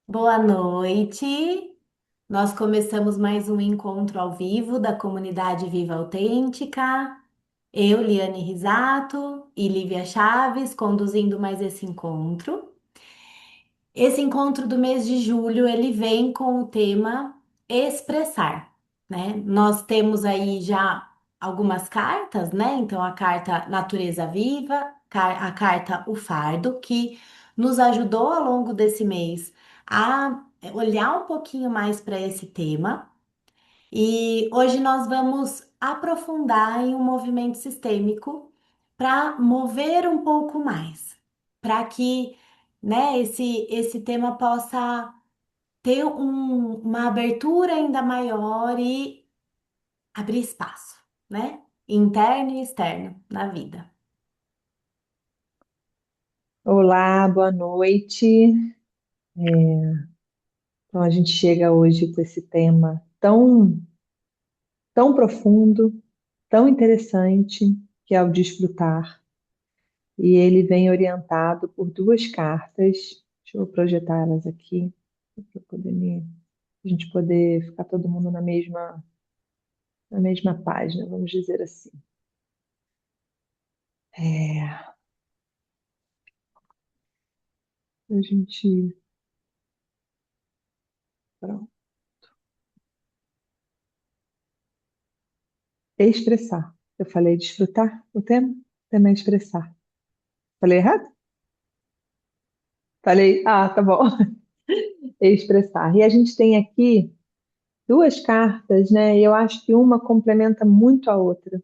Boa noite. Nós começamos mais um encontro ao vivo da comunidade Viva Autêntica. Eu, Liane Risato e Lívia Chaves, conduzindo mais esse encontro. Esse encontro do mês de julho, ele vem com o tema expressar, né? Nós temos aí já algumas cartas, né? Então, a carta Natureza Viva, a carta O Fardo, que nos ajudou ao longo desse mês a olhar um pouquinho mais para esse tema. E hoje nós vamos aprofundar em um movimento sistêmico para mover um pouco mais, para que, né, esse tema possa ter uma abertura ainda maior e abrir espaço, né? Interno e externo na vida. Olá, boa noite. Então, a gente chega hoje com esse tema tão profundo, tão interessante, que é o desfrutar. E ele vem orientado por duas cartas. Deixa eu projetar elas aqui, para a gente poder ficar todo mundo na mesma página, vamos dizer assim. É, a gente. Pronto. Expressar. Eu falei desfrutar o tema? O tema é expressar. Falei errado? Falei, tá bom. Expressar. E a gente tem aqui duas cartas, né? E eu acho que uma complementa muito a outra.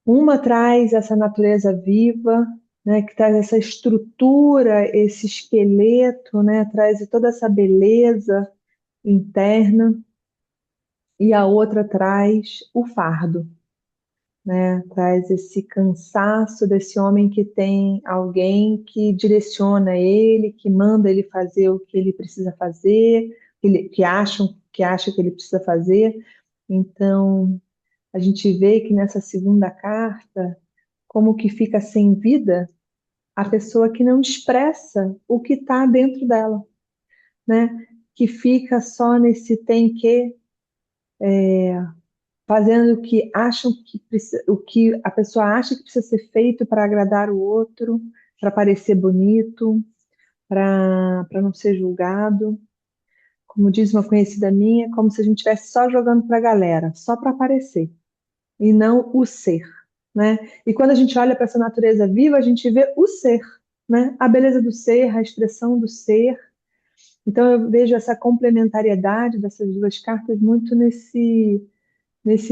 Uma traz essa natureza viva, né? Que traz essa estrutura, esse esqueleto, né? Traz toda essa beleza interna. E a outra traz o fardo, né? Traz esse cansaço desse homem que tem alguém que direciona ele, que manda ele fazer o que ele precisa fazer, que acha que ele precisa fazer. Então, a gente vê que nessa segunda carta, como que fica sem vida a pessoa que não expressa o que está dentro dela, né? Que fica só nesse tem que, fazendo o que acham que precisa, o que a pessoa acha que precisa ser feito para agradar o outro, para parecer bonito, para não ser julgado. Como diz uma conhecida minha, como se a gente estivesse só jogando para a galera, só para aparecer, e não o ser, né? E quando a gente olha para essa natureza viva, a gente vê o ser, né? A beleza do ser, a expressão do ser. Então eu vejo essa complementariedade dessas duas cartas muito nesse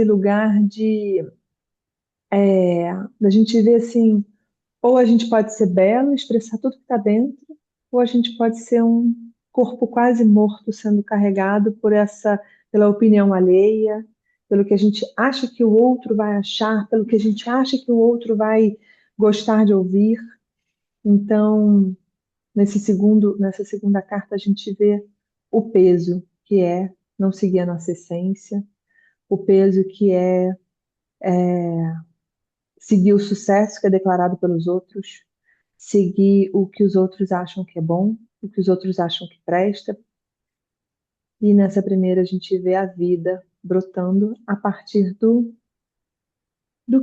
lugar de da gente ver assim, ou a gente pode ser belo, expressar tudo que está dentro, ou a gente pode ser um corpo quase morto sendo carregado pela opinião alheia, pelo que a gente acha que o outro vai achar, pelo que a gente acha que o outro vai gostar de ouvir. Então, nessa segunda carta, a gente vê o peso que é não seguir a nossa essência, o peso que é seguir o sucesso que é declarado pelos outros, seguir o que os outros acham que é bom, o que os outros acham que presta. E nessa primeira a gente vê a vida brotando a partir do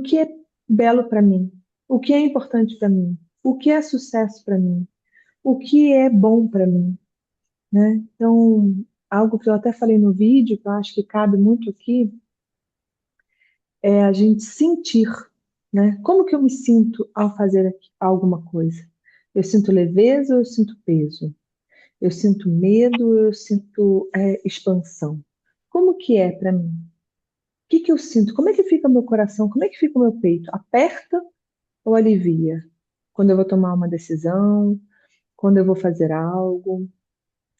que é belo para mim, o que é importante para mim, o que é sucesso para mim, o que é bom para mim, né? Então, algo que eu até falei no vídeo, que eu acho que cabe muito aqui, é a gente sentir, né? Como que eu me sinto ao fazer alguma coisa? Eu sinto leveza ou eu sinto peso? Eu sinto medo, eu sinto expansão. Como que é para mim? O que que eu sinto? Como é que fica meu coração? Como é que fica o meu peito? Aperta ou alivia? Quando eu vou tomar uma decisão, quando eu vou fazer algo.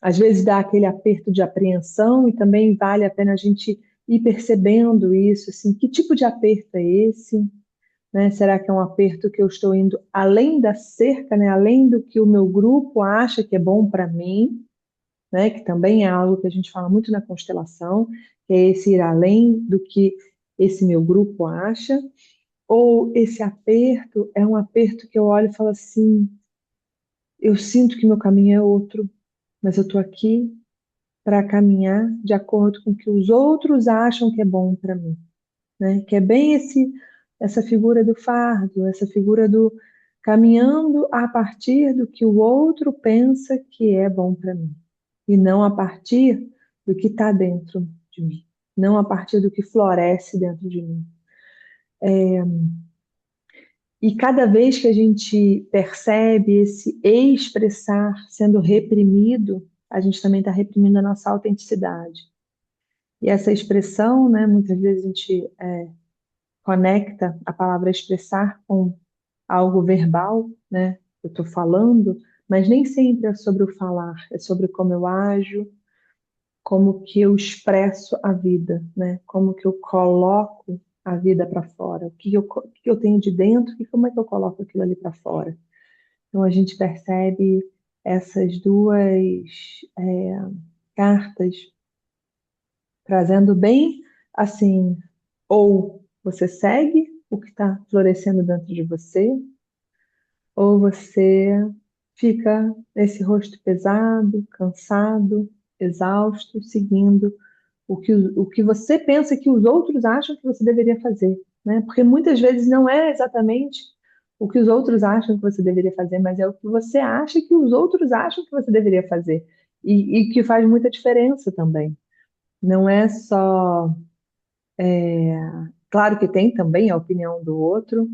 Às vezes dá aquele aperto de apreensão e também vale a pena a gente ir percebendo isso, assim, que tipo de aperto é esse? Né? Será que é um aperto que eu estou indo além da cerca, né? Além do que o meu grupo acha que é bom para mim? Né, que também é algo que a gente fala muito na constelação, que é esse ir além do que esse meu grupo acha, ou esse aperto é um aperto que eu olho e falo assim, eu sinto que meu caminho é outro, mas eu estou aqui para caminhar de acordo com o que os outros acham que é bom para mim, né? Que é bem essa figura do fardo, essa figura do caminhando a partir do que o outro pensa que é bom para mim, e não a partir do que está dentro de mim, não a partir do que floresce dentro de mim. E cada vez que a gente percebe esse expressar sendo reprimido, a gente também está reprimindo a nossa autenticidade. E essa expressão, né, muitas vezes a gente conecta a palavra expressar com algo verbal, né? Eu estou falando, mas nem sempre é sobre o falar, é sobre como eu ajo, como que eu expresso a vida, né? Como que eu coloco a vida para fora, o que eu tenho de dentro e como é que eu coloco aquilo ali para fora. Então a gente percebe essas duas cartas trazendo bem assim, ou você segue o que está florescendo dentro de você, ou você fica nesse rosto pesado, cansado, exausto, seguindo o que você pensa que os outros acham que você deveria fazer, né? Porque muitas vezes não é exatamente o que os outros acham que você deveria fazer, mas é o que você acha que os outros acham que você deveria fazer. E que faz muita diferença também. Não é só. Claro que tem também a opinião do outro,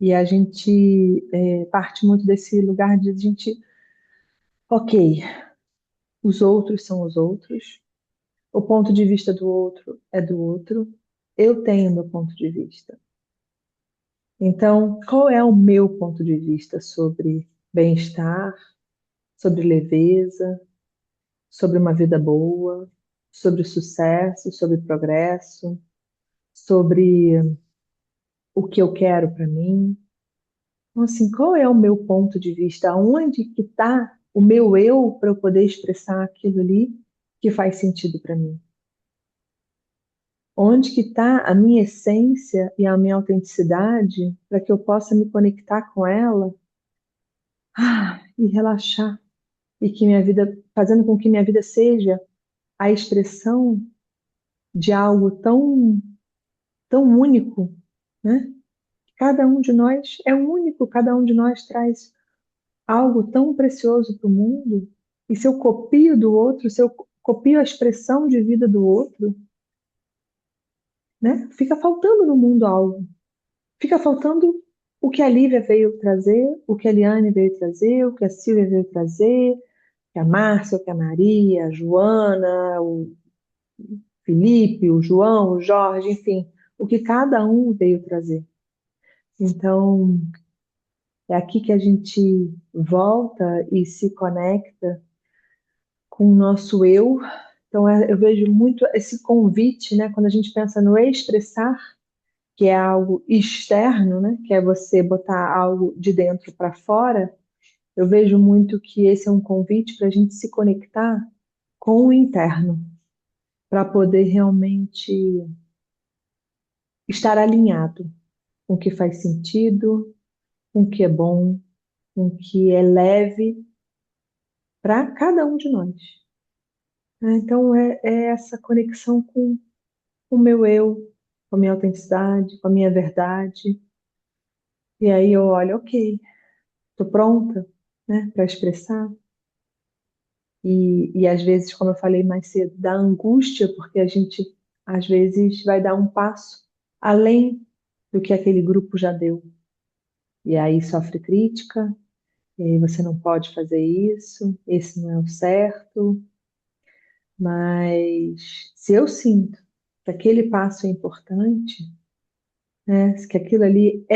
e a gente parte muito desse lugar de a gente, ok, os outros são os outros, o ponto de vista do outro é do outro, eu tenho meu ponto de vista. Então, qual é o meu ponto de vista sobre bem-estar, sobre leveza, sobre uma vida boa, sobre sucesso, sobre progresso, sobre o que eu quero para mim? Então, assim, qual é o meu ponto de vista? Aonde que está o meu eu para eu poder expressar aquilo ali que faz sentido para mim? Onde que está a minha essência e a minha autenticidade para que eu possa me conectar com ela, e relaxar e que minha vida, fazendo com que minha vida seja a expressão de algo tão único, né? Cada um de nós é único, cada um de nós traz algo tão precioso para o mundo. E se eu copio do outro, se eu copio a expressão de vida do outro, né? Fica faltando no mundo algo. Fica faltando o que a Lívia veio trazer, o que a Eliane veio trazer, o que a Silvia veio trazer, que a Márcia, o que a Maria, a Joana, o Felipe, o João, o Jorge, enfim, o que cada um veio trazer. Então, é aqui que a gente volta e se conecta com o nosso eu. Então, eu vejo muito esse convite, né? Quando a gente pensa no expressar, que é algo externo, né? Que é você botar algo de dentro para fora. Eu vejo muito que esse é um convite para a gente se conectar com o interno, para poder realmente estar alinhado com o que faz sentido, com o que é bom, com o que é leve para cada um de nós, né? Então, é essa conexão com o meu eu, com a minha autenticidade, com a minha verdade. E aí eu olho, ok, estou pronta, né, para expressar. E às vezes, como eu falei mais cedo, da angústia, porque a gente às vezes vai dar um passo além do que aquele grupo já deu. E aí sofre crítica, e aí você não pode fazer isso, esse não é o certo. Mas se eu sinto que aquele passo é importante, né, que aquilo ali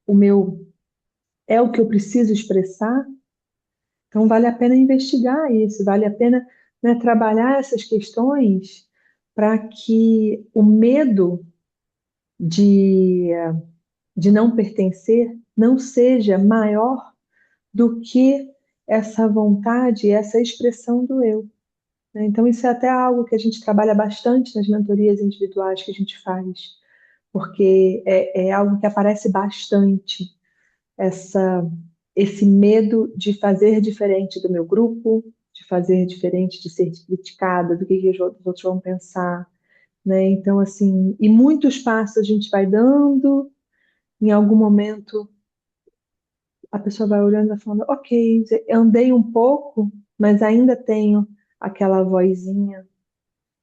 o meu, é o que eu preciso expressar, então vale a pena investigar isso, vale a pena, né, trabalhar essas questões para que o medo de, de não pertencer não seja maior do que essa vontade, essa expressão do eu, né? Então, isso é até algo que a gente trabalha bastante nas mentorias individuais que a gente faz, porque é algo que aparece bastante, essa, esse medo de fazer diferente do meu grupo, de fazer diferente, de ser criticada, do que os outros vão pensar, né? Então, assim, e muitos passos a gente vai dando, em algum momento a pessoa vai olhando e vai falando, ok, eu andei um pouco, mas ainda tenho aquela vozinha,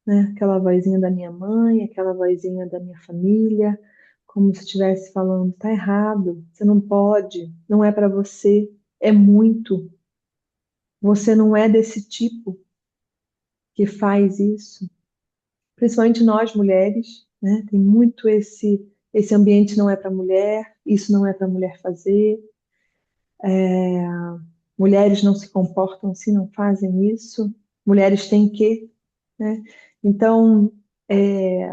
né? Aquela vozinha da minha mãe, aquela vozinha da minha família, como se estivesse falando, tá errado, você não pode, não é para você, é muito, você não é desse tipo que faz isso. Principalmente nós mulheres, né? Tem muito esse ambiente não é para mulher, isso não é para mulher fazer, mulheres não se comportam assim, não fazem isso, mulheres têm que, né? Então, é,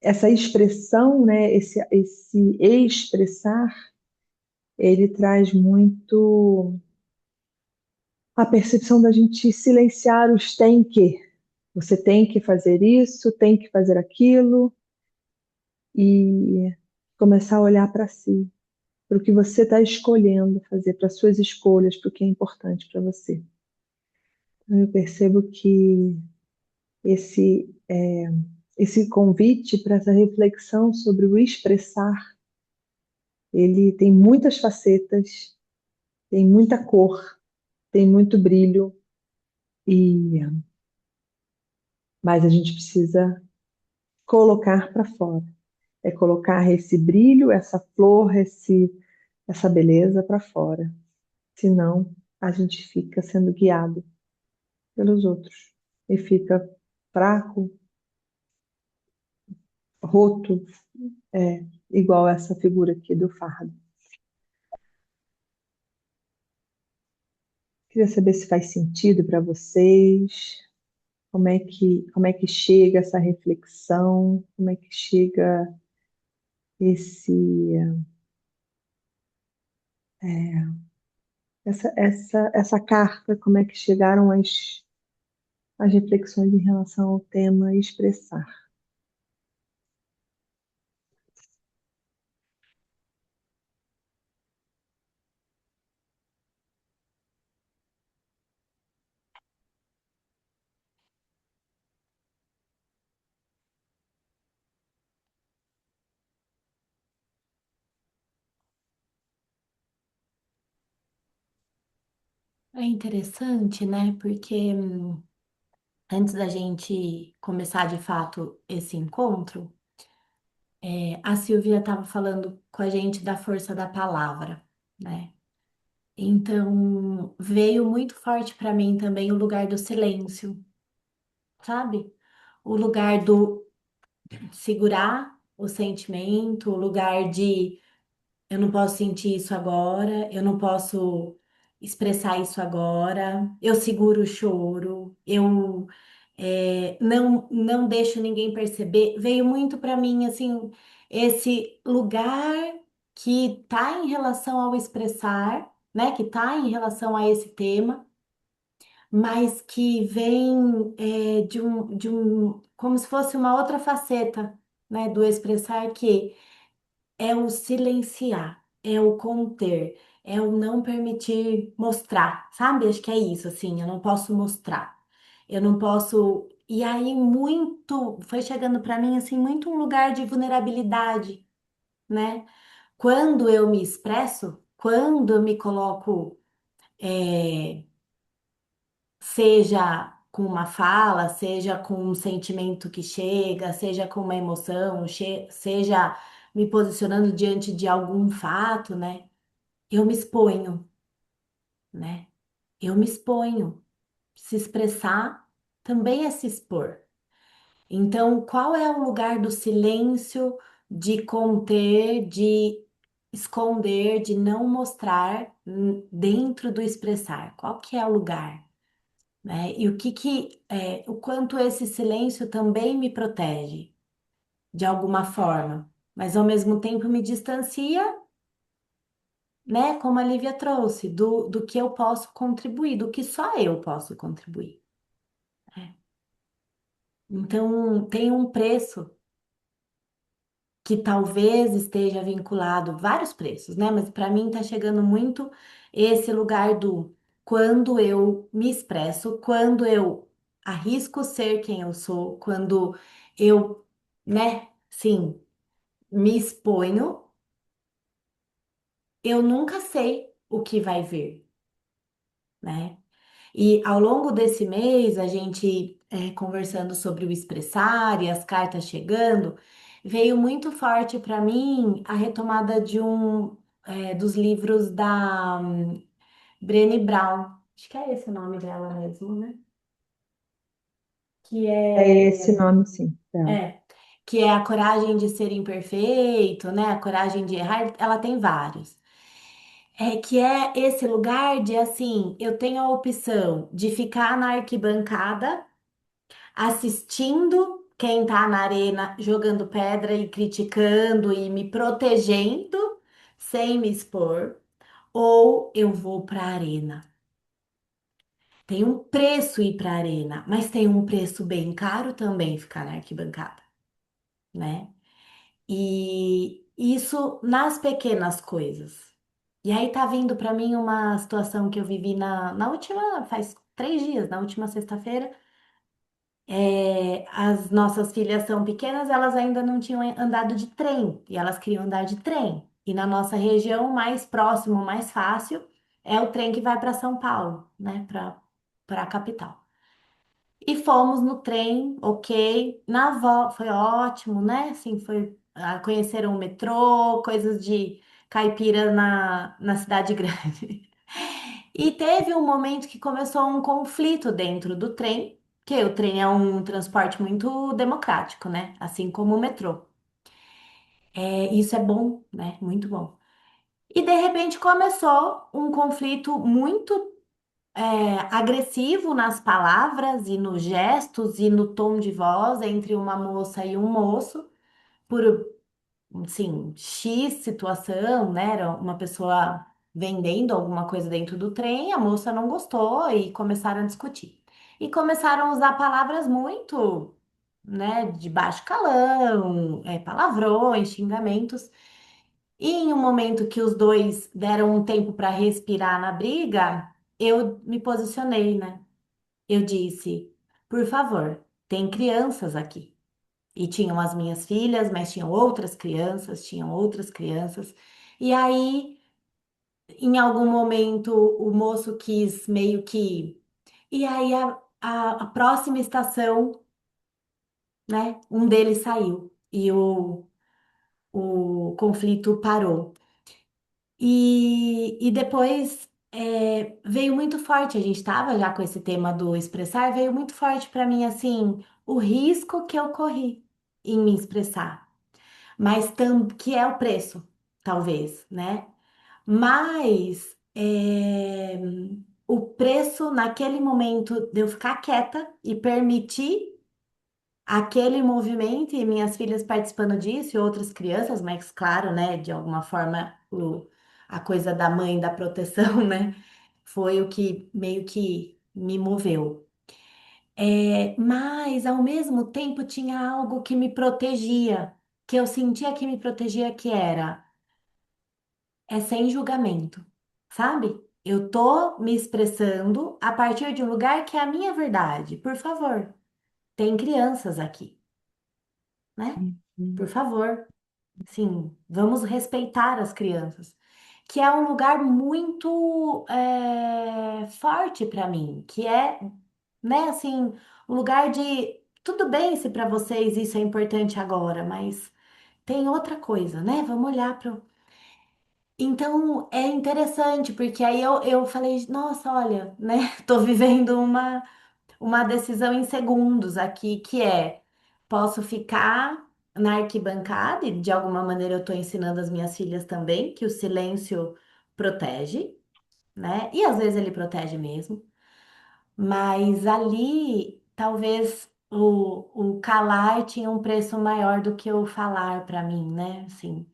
essa expressão, né, esse expressar, ele traz muito a percepção da gente silenciar os tem que. Você tem que fazer isso, tem que fazer aquilo, e começar a olhar para si, para o que você está escolhendo fazer, para suas escolhas, para o que é importante para você. Então, eu percebo que esse, esse convite para essa reflexão sobre o expressar, ele tem muitas facetas, tem muita cor, tem muito brilho, e mas a gente precisa colocar para fora. É colocar esse brilho, essa flor, essa beleza para fora. Senão, a gente fica sendo guiado pelos outros e fica fraco, roto, igual essa figura aqui do fardo. Queria saber se faz sentido para vocês, como é que chega essa reflexão, como é que chega esse, essa carta, como é que chegaram as reflexões em relação ao tema expressar. É interessante, né? Porque antes da gente começar de fato esse encontro, a Silvia estava falando com a gente da força da palavra, né? Então, veio muito forte para mim também o lugar do silêncio, sabe? O lugar do segurar o sentimento, o lugar de eu não posso sentir isso agora, eu não posso expressar isso agora, eu seguro o choro, eu não deixo ninguém perceber. Veio muito para mim assim esse lugar que tá em relação ao expressar, né? Que tá em relação a esse tema, mas que vem como se fosse uma outra faceta, né? Do expressar que é o silenciar, é o conter, é o não permitir mostrar, sabe? Acho que é isso, assim, eu não posso mostrar. Eu não posso. E aí foi chegando para mim assim muito um lugar de vulnerabilidade, né? Quando eu me expresso, quando eu me coloco, é, seja com uma fala, seja com um sentimento que chega, seja com uma emoção, seja me posicionando diante de algum fato, né? Eu me exponho, né? Eu me exponho. Se expressar também é se expor. Então, qual é o lugar do silêncio, de conter, de esconder, de não mostrar dentro do expressar? Qual que é o lugar? Né? E o quanto esse silêncio também me protege de alguma forma, mas ao mesmo tempo me distancia, né? Como a Lívia trouxe, do que eu posso contribuir, do que só eu posso contribuir. Né? Então, tem um preço que talvez esteja vinculado, vários preços, né? Mas para mim está chegando muito esse lugar do quando eu me expresso, quando eu arrisco ser quem eu sou, quando eu, né, sim, me exponho, eu nunca sei o que vai vir, né? E ao longo desse mês, a gente conversando sobre o expressar e as cartas chegando, veio muito forte para mim a retomada de dos livros da Brené Brown. Acho que é esse o nome dela mesmo, né? Que É é, esse nome, sim, dela. é, que é a coragem de ser imperfeito, né? A coragem de errar. Ela tem vários. É que é esse lugar de assim, eu tenho a opção de ficar na arquibancada assistindo quem tá na arena jogando pedra e criticando e me protegendo sem me expor, ou eu vou para a arena. Tem um preço ir para a arena, mas tem um preço bem caro também ficar na arquibancada, né? E isso nas pequenas coisas. E aí tá vindo para mim uma situação que eu vivi na última, faz 3 dias, na última sexta-feira. As nossas filhas são pequenas, elas ainda não tinham andado de trem e elas queriam andar de trem. E na nossa região, o mais próximo, o mais fácil é o trem que vai para São Paulo, né? Para a capital. E fomos no trem, ok. Na volta foi ótimo, né? Assim, conheceram o metrô, coisas de caipira na cidade grande. E teve um momento que começou um conflito dentro do trem, que o trem é um transporte muito democrático, né? Assim como o metrô. Isso é bom, né? Muito bom. E de repente começou um conflito muito agressivo nas palavras e nos gestos e no tom de voz entre uma moça e um moço, por sim, X situação, né? Era uma pessoa vendendo alguma coisa dentro do trem, a moça não gostou e começaram a discutir. E começaram a usar palavras muito, né, de baixo calão, palavrões, xingamentos. E em um momento que os dois deram um tempo para respirar na briga, eu me posicionei, né? Eu disse, por favor, tem crianças aqui. E tinham as minhas filhas, mas tinham outras crianças, tinham outras crianças. E aí, em algum momento, o moço quis meio que. E aí, a próxima estação, né? Um deles saiu e o conflito parou. E depois veio muito forte, a gente estava já com esse tema do expressar, veio muito forte para mim, assim, o risco que eu corri em me expressar. Mas que é o preço, talvez, né? Mas o preço naquele momento de eu ficar quieta e permitir aquele movimento e minhas filhas participando disso e outras crianças, mas claro, né? De alguma forma a coisa da mãe da proteção, né? Foi o que meio que me moveu. Mas ao mesmo tempo tinha algo que me protegia, que eu sentia que me protegia, que era sem julgamento, sabe? Eu tô me expressando a partir de um lugar que é a minha verdade. Por favor, tem crianças aqui, né? Uhum. Por favor, sim, vamos respeitar as crianças. Que é um lugar muito forte para mim, que é, né, assim, um lugar de tudo bem se para vocês isso é importante agora, mas tem outra coisa, né? Vamos olhar para. Então é interessante, porque aí eu falei, nossa, olha, né? Tô vivendo uma decisão em segundos aqui, que é posso ficar na arquibancada, e de alguma maneira eu tô ensinando as minhas filhas também que o silêncio protege, né? E às vezes ele protege mesmo, mas ali talvez o calar tinha um preço maior do que o falar para mim, né? Assim.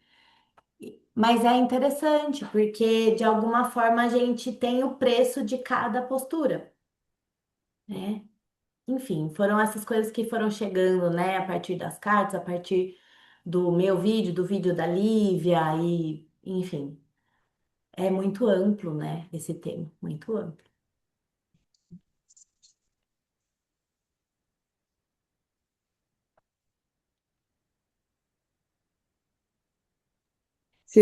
Mas é interessante, porque de alguma forma a gente tem o preço de cada postura, né? Enfim, foram essas coisas que foram chegando, né, a partir das cartas, a partir do meu vídeo, do vídeo da Lívia, e enfim, é muito amplo, né, esse tema, muito amplo.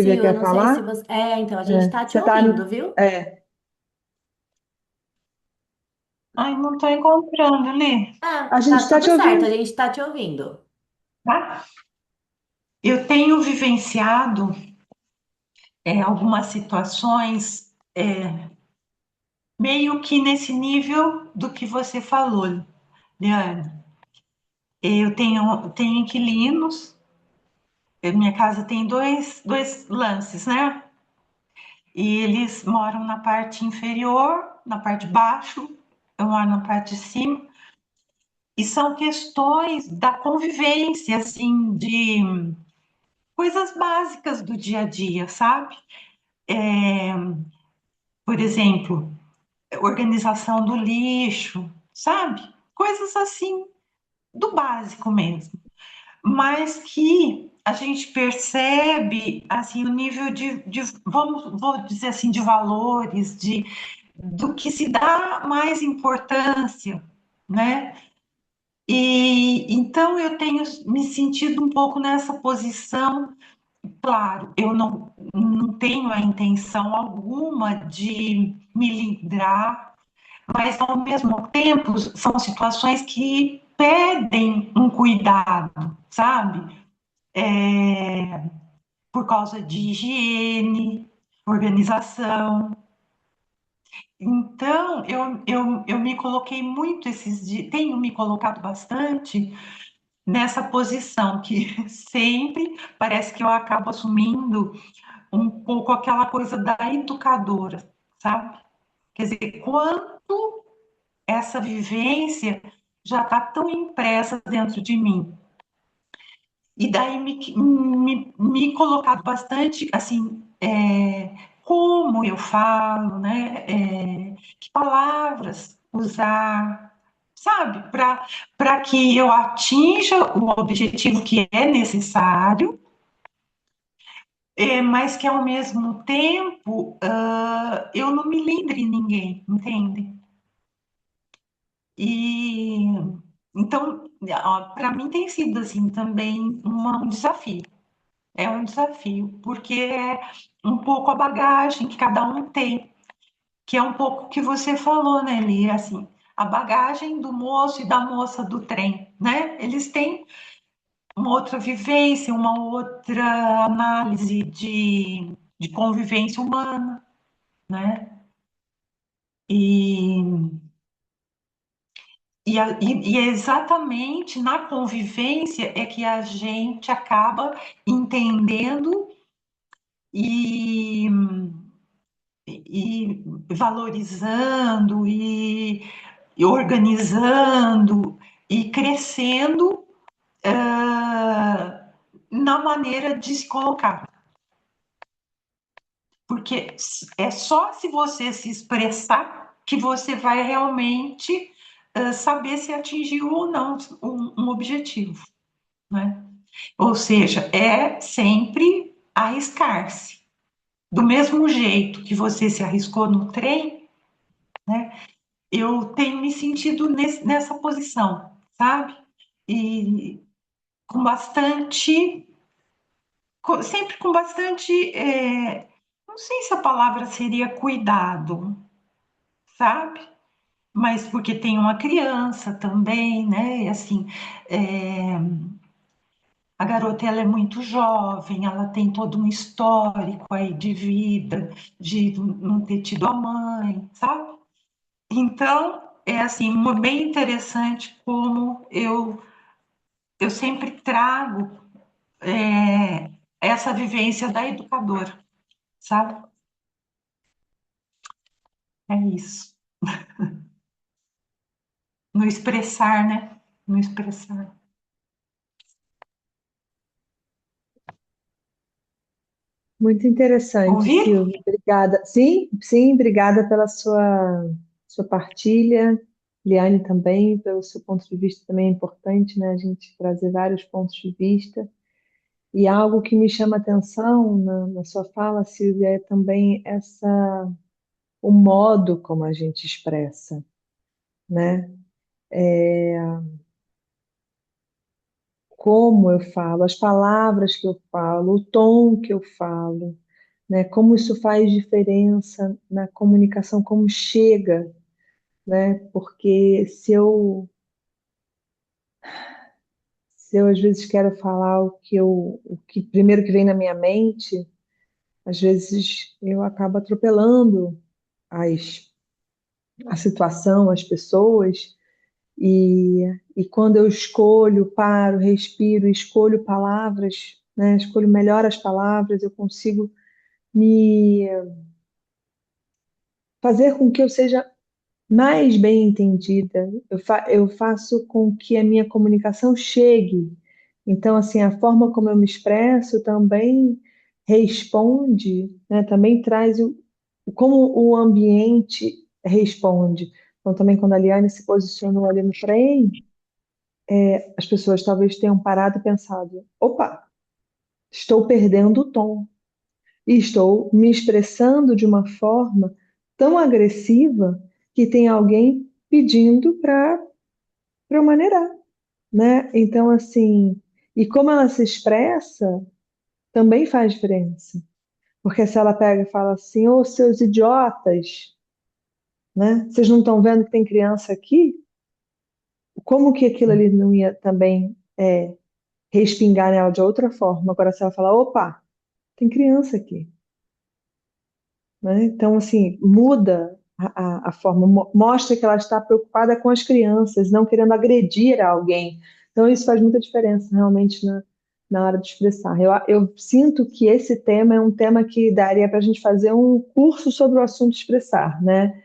Silvia Sil, eu quer não sei se falar? você. É, então, a gente É, tá te você tá. ouvindo, viu? É, Ai, não estou encontrando, Lê. Ah, a gente tá está tudo te certo, a ouvindo. gente tá te ouvindo. Tá? Eu tenho vivenciado algumas situações meio que nesse nível do que você falou, Liane. Eu tenho inquilinos, minha casa tem dois lances, né? E eles moram na parte inferior, na parte de baixo, eu moro na parte de cima, e são questões da convivência, assim, de coisas básicas do dia a dia, sabe? Por exemplo, organização do lixo, sabe? Coisas assim, do básico mesmo. Mas que a gente percebe assim o nível vou dizer assim, de valores, do que se dá mais importância, né? E então eu tenho me sentido um pouco nessa posição. Claro, eu não tenho a intenção alguma de me livrar, mas ao mesmo tempo são situações que pedem um cuidado, sabe? Por causa de higiene, organização. Então, eu me coloquei muito esses dias, tenho me colocado bastante nessa posição que sempre parece que eu acabo assumindo um pouco aquela coisa da educadora, sabe? Quer dizer, quanto essa vivência já está tão impressa dentro de mim. E daí me colocado bastante, assim, como eu falo, né? Que palavras usar, sabe? Para que eu atinja o objetivo que é necessário, mas que ao mesmo tempo eu não me lembre ninguém, entende? E então, para mim tem sido assim também um desafio. É um desafio, porque é um pouco a bagagem que cada um tem, que é um pouco o que você falou, né, Li? Assim, a bagagem do moço e da moça do trem, né? Eles têm uma outra vivência, uma outra análise de convivência humana, né? E, e é exatamente na convivência é que a gente acaba entendendo e, e valorizando e organizando e crescendo na maneira de se colocar. Porque é só se você se expressar que você vai realmente saber se atingiu ou não um objetivo, né? Ou seja, é sempre arriscar-se. Do mesmo jeito que você se arriscou no trem, né? Eu tenho me sentido nessa posição, sabe? E com bastante, sempre com bastante, não sei se a palavra seria cuidado, sabe? Mas porque tem uma criança também, né? E assim, é, a garota ela é muito jovem, ela tem todo um histórico aí de vida, de não ter tido a mãe, sabe? Então, é assim, bem interessante como eu sempre trago essa vivência da educadora, sabe? É isso. No expressar, né? No expressar. Muito interessante, Ouvir? Silvia. Obrigada. Sim, sim, obrigada pela sua partilha. Liane também, pelo seu ponto de vista também é importante, né? A gente trazer vários pontos de vista. E algo que me chama atenção na sua fala, Silvia, é também o modo como a gente expressa, né? como eu falo, as palavras que eu falo, o tom que eu falo, né? Como isso faz diferença na comunicação, como chega, né? Porque se eu às vezes quero falar o que primeiro que vem na minha mente, às vezes eu acabo atropelando as, a situação, as pessoas, e quando eu escolho, paro, respiro, escolho palavras, né? Escolho melhor as palavras, eu consigo me fazer com que eu seja mais bem entendida. Eu faço com que a minha comunicação chegue. Então, assim, a forma como eu me expresso também responde, né? Também traz como o ambiente responde. Então, também quando a Liane se posicionou ali no trem, as pessoas talvez tenham parado e pensado: opa, estou perdendo o tom e estou me expressando de uma forma tão agressiva que tem alguém pedindo para eu maneirar, né? Então, assim, e como ela se expressa também faz diferença. Porque se ela pega e fala assim, ô seus idiotas, né? Vocês não estão vendo que tem criança aqui? Como que aquilo ali não ia também respingar nela de outra forma? Agora, se ela falar, opa, tem criança aqui, né? Então, assim, muda a forma, mostra que ela está preocupada com as crianças, não querendo agredir alguém. Então, isso faz muita diferença realmente na hora de expressar. Eu sinto que esse tema é um tema que daria para a gente fazer um curso sobre o assunto expressar, né?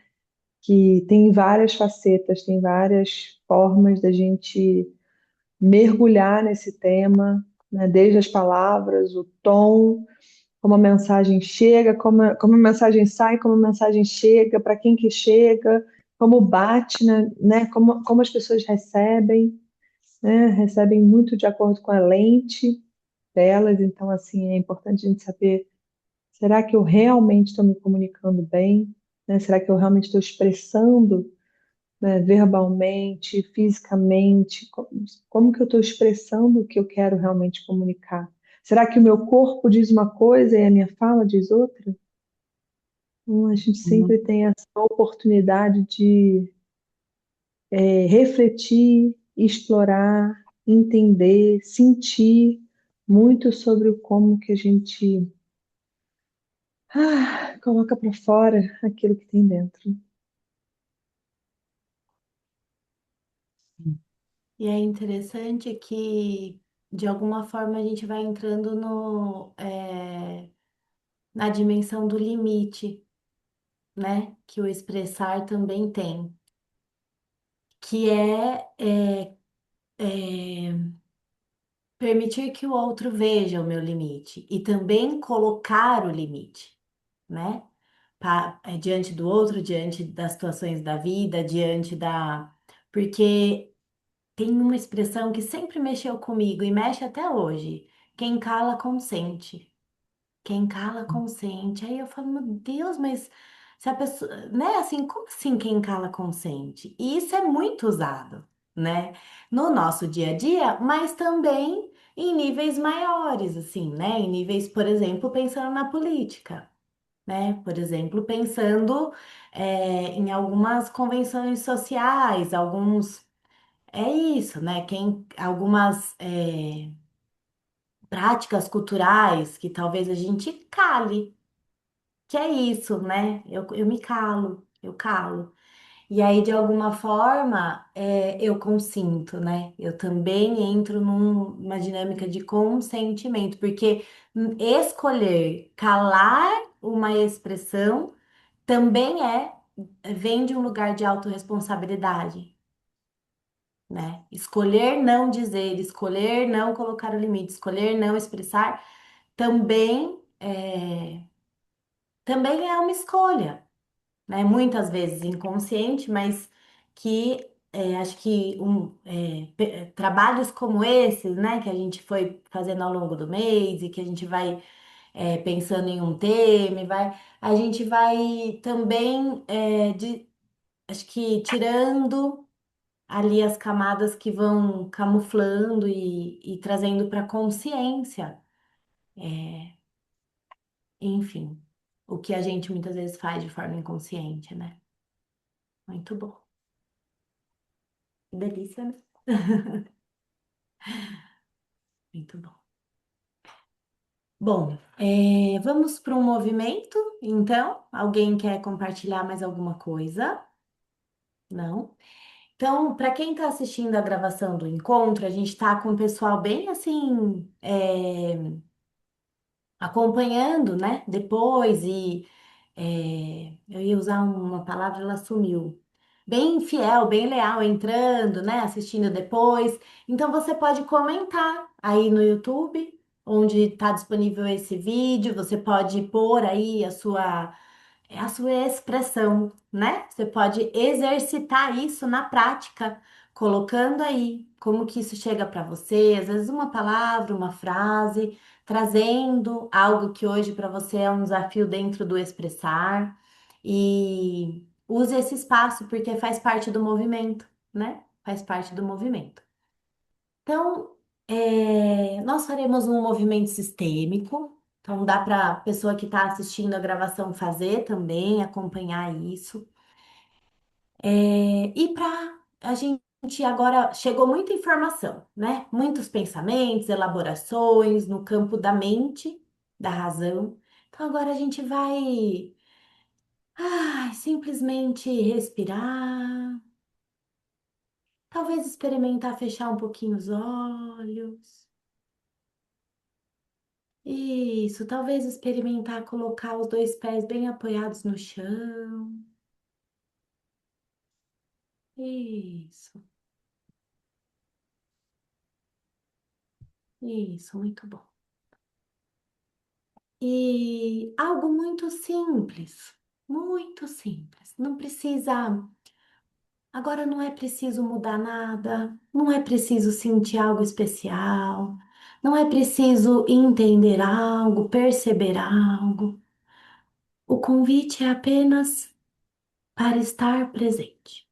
Que tem várias facetas, tem várias formas da gente mergulhar nesse tema, né? Desde as palavras, o tom, como a mensagem chega, como a mensagem sai, como a mensagem chega, para quem que chega, como bate, né? Como as pessoas recebem, né? Recebem muito de acordo com a lente delas, então, assim, é importante a gente saber, será que eu realmente estou me comunicando bem? Né? Será que eu realmente estou expressando, né, verbalmente, fisicamente, como que eu estou expressando o que eu quero realmente comunicar? Será que o meu corpo diz uma coisa e a minha fala diz outra? A gente sempre tem essa oportunidade de refletir, explorar, entender, sentir muito sobre o como que a gente coloca para fora aquilo que tem dentro. E é interessante que, de alguma forma, a gente vai entrando na dimensão do limite, né? Que o expressar também tem, que é permitir que o outro veja o meu limite e também colocar o limite, né? Diante do outro, diante das situações da vida, diante da. Porque tem uma expressão que sempre mexeu comigo e mexe até hoje. Quem cala consente. Quem cala consente. Aí eu falo, meu Deus, mas se a pessoa, né, assim, como assim quem cala consente? E isso é muito usado, né, no nosso dia a dia, mas também em níveis maiores, assim, né, em níveis, por exemplo, pensando na política, né, por exemplo, pensando em algumas convenções sociais, alguns, é isso, né, algumas práticas culturais que talvez a gente cale. Que é isso, né? Eu me calo, eu calo. E aí, de alguma forma, eu consinto, né? Eu também entro numa dinâmica de consentimento, porque escolher calar uma expressão também vem de um lugar de autorresponsabilidade, né? Escolher não dizer, escolher não colocar o limite, escolher não expressar também é uma escolha, né? Muitas vezes inconsciente, mas que acho que trabalhos como esses, né, que a gente foi fazendo ao longo do mês e que a gente vai pensando em um tema, a gente vai também, acho que tirando. ali as camadas que vão camuflando e trazendo para consciência, enfim, o que a gente muitas vezes faz de forma inconsciente, né? Muito bom. Delícia, né? Muito bom. Bom, vamos para um movimento, então. Alguém quer compartilhar mais alguma coisa? Não? Então, para quem está assistindo a gravação do encontro, a gente está com o pessoal bem assim, acompanhando, né? Depois eu ia usar uma palavra, ela sumiu. Bem fiel, bem leal, entrando, né? Assistindo depois. Então você pode comentar aí no YouTube, onde está disponível esse vídeo. Você pode pôr aí a sua expressão, né? Você pode exercitar isso na prática, colocando aí como que isso chega para você, às vezes uma palavra, uma frase, trazendo algo que hoje para você é um desafio dentro do expressar e use esse espaço porque faz parte do movimento, né? Faz parte do movimento. Então, nós faremos um movimento sistêmico. Então, dá para a pessoa que está assistindo a gravação fazer também, acompanhar isso. E para a gente agora chegou muita informação, né? Muitos pensamentos, elaborações no campo da mente, da razão. Então, agora a gente vai, simplesmente respirar. Talvez experimentar fechar um pouquinho os olhos. Isso, talvez experimentar colocar os dois pés bem apoiados no chão. Isso, isso, muito bom. E algo muito simples, muito simples. Não precisa, agora não é preciso mudar nada, não é preciso sentir algo especial, não é preciso entender algo, perceber algo. O convite é apenas para estar presente.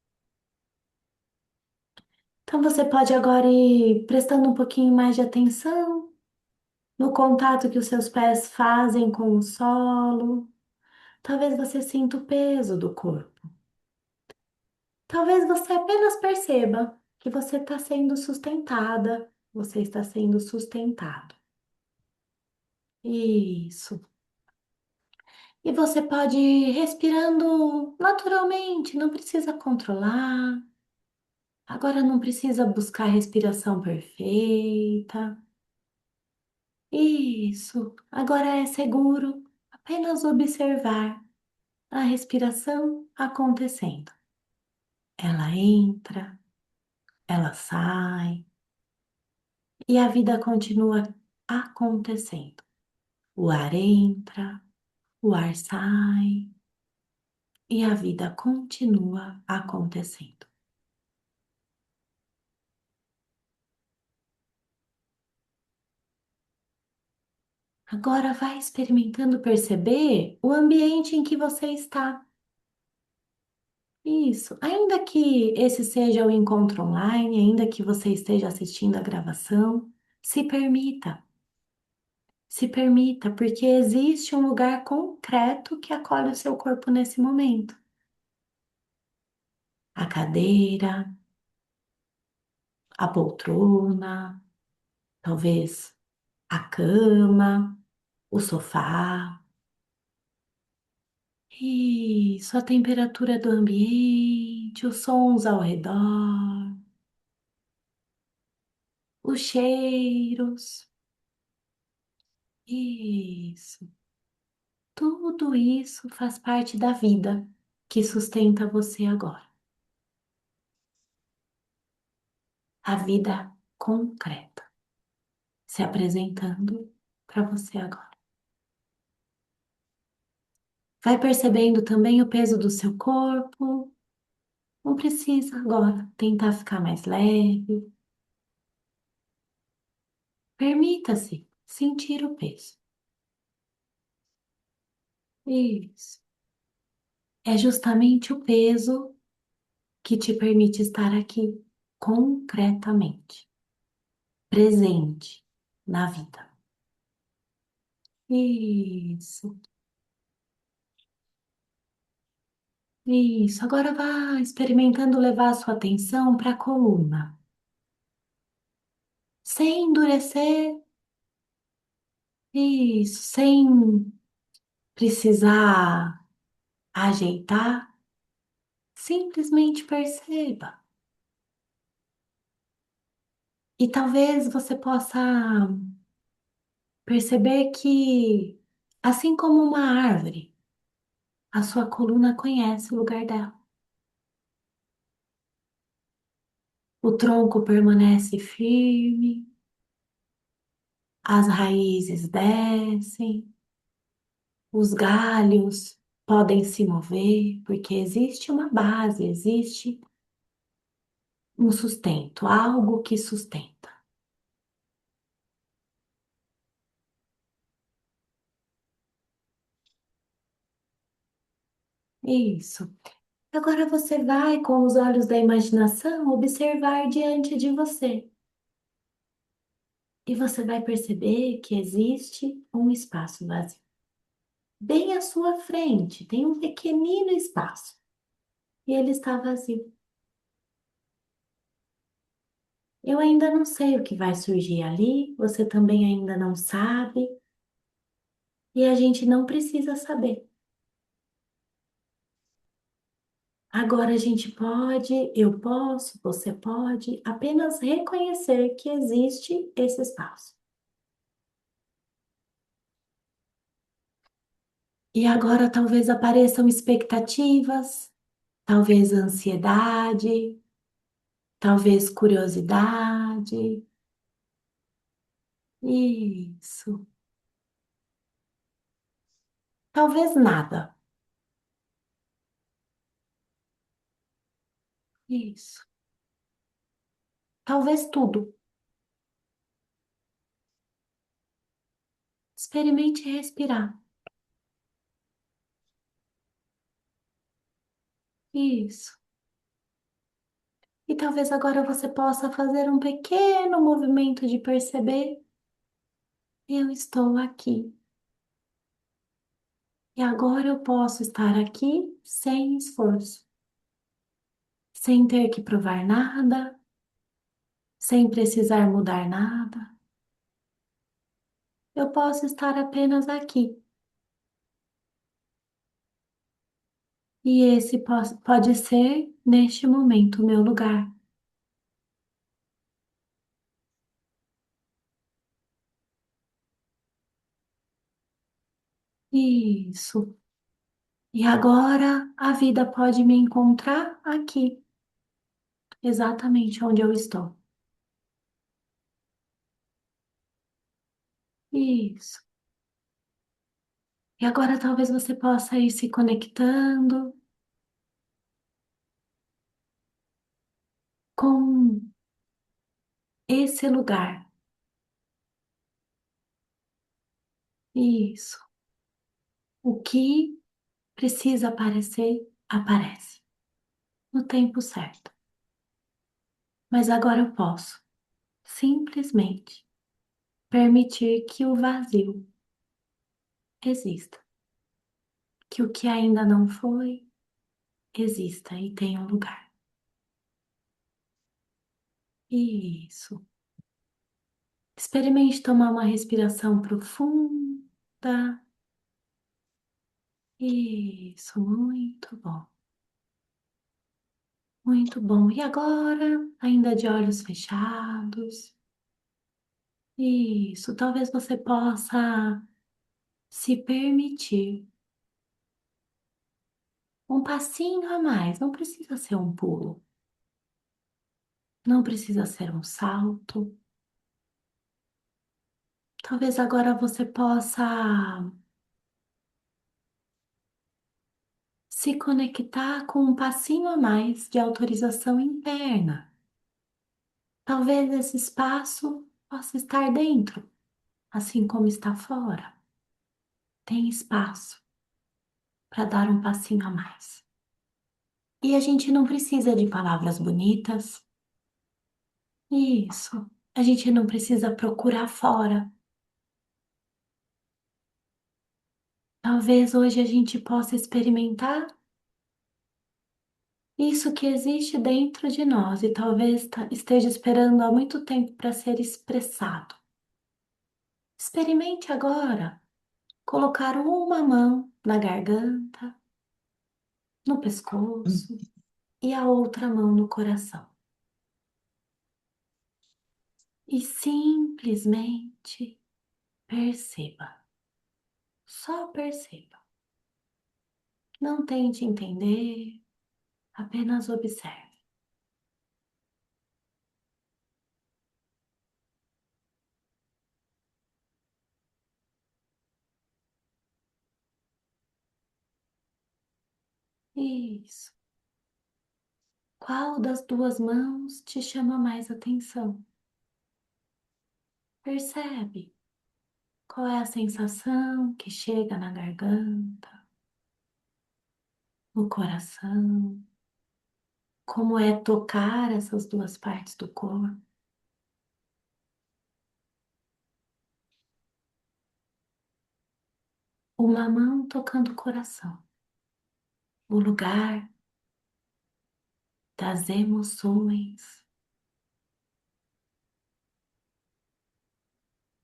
Então você pode agora ir prestando um pouquinho mais de atenção no contato que os seus pés fazem com o solo. Talvez você sinta o peso do corpo. Talvez você apenas perceba que você está sendo sustentada, você está sendo sustentado. Isso. E você pode ir respirando naturalmente, não precisa controlar. Agora não precisa buscar a respiração perfeita. Isso. Agora é seguro apenas observar a respiração acontecendo. Ela entra, ela sai e a vida continua acontecendo. O ar entra, o ar sai e a vida continua acontecendo. Agora vai experimentando perceber o ambiente em que você está. Isso. Ainda que esse seja o encontro online, ainda que você esteja assistindo a gravação, se permita. Se permita, porque existe um lugar concreto que acolhe o seu corpo nesse momento. A cadeira, a poltrona, talvez a cama, o sofá. Isso, a temperatura do ambiente, os sons ao redor, os cheiros. Isso. Tudo isso faz parte da vida que sustenta você agora. A vida concreta se apresentando para você agora. Vai percebendo também o peso do seu corpo. Não precisa agora tentar ficar mais leve. Permita-se sentir o peso. Isso. É justamente o peso que te permite estar aqui. concretamente, presente na vida. Isso, isso. Agora vá experimentando levar a sua atenção para a coluna, sem endurecer, isso, sem precisar ajeitar, simplesmente perceba. E talvez você possa perceber que, assim como uma árvore, a sua coluna conhece o lugar dela. O tronco permanece firme, as raízes descem, os galhos podem se mover, porque existe uma base, existe um sustento, algo que sustenta. Isso. Agora você vai, com os olhos da imaginação, observar diante de você. E você vai perceber que existe um espaço vazio. Bem à sua frente, tem um pequenino espaço. E ele está vazio. Eu ainda não sei o que vai surgir ali, você também ainda não sabe, e a gente não precisa saber. Agora a gente pode, eu posso, você pode apenas reconhecer que existe esse espaço. E agora talvez apareçam expectativas, talvez ansiedade, talvez curiosidade. Isso. Talvez nada. Isso. Talvez tudo. Experimente respirar. Isso. E talvez agora você possa fazer um pequeno movimento de perceber: eu estou aqui. E agora eu posso estar aqui sem esforço, sem ter que provar nada, sem precisar mudar nada. Eu posso estar apenas aqui. E esse pode ser, neste momento, o meu lugar. Isso. E agora a vida pode me encontrar aqui, exatamente onde eu estou. Isso. E agora talvez você possa ir se conectando com esse lugar. Isso. O que precisa aparecer, aparece no tempo certo. Mas agora eu posso simplesmente permitir que o vazio exista, que o que ainda não foi exista e tenha um lugar. Isso. Experimente tomar uma respiração profunda. Isso, muito bom. Muito bom. E agora, ainda de olhos fechados. Isso, talvez você possa se permitir um passinho a mais. Não precisa ser um pulo, não precisa ser um salto. Talvez agora você possa se conectar com um passinho a mais de autorização interna. Talvez esse espaço possa estar dentro, assim como está fora. Tem espaço para dar um passinho a mais. E a gente não precisa de palavras bonitas, Isso. A gente não precisa procurar fora. Talvez hoje a gente possa experimentar isso que existe dentro de nós e talvez esteja esperando há muito tempo para ser expressado. Experimente agora colocar uma mão na garganta, no pescoço e a outra mão no coração. E simplesmente perceba. Só perceba. Não tente entender, apenas observe. Isso. Qual das duas mãos te chama mais atenção? Percebe qual é a sensação que chega na garganta, no coração, como é tocar essas duas partes do corpo. Uma mão tocando o coração, o lugar das emoções,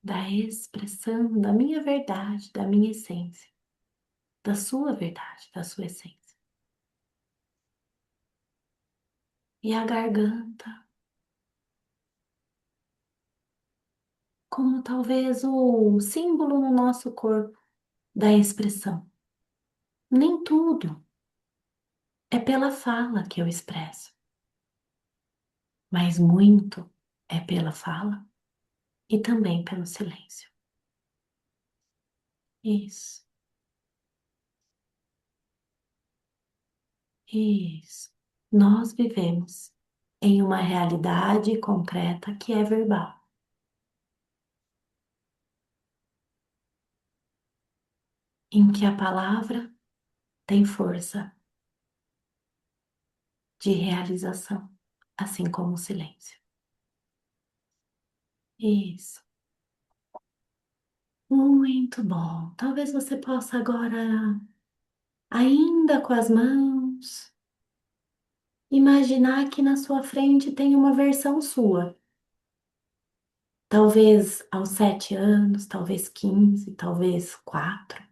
da expressão da minha verdade, da minha essência, da sua verdade, da sua essência. E a garganta, como talvez o símbolo no nosso corpo da expressão. Nem tudo é pela fala que eu expresso, mas muito é pela fala e também pelo silêncio. Isso, isso. Nós vivemos em uma realidade concreta que é verbal, em que a palavra tem força de realização, assim como o silêncio. Isso. Muito bom. Talvez você possa agora, ainda com as mãos, imaginar que na sua frente tem uma versão sua. Talvez aos 7 anos, talvez 15, talvez 4.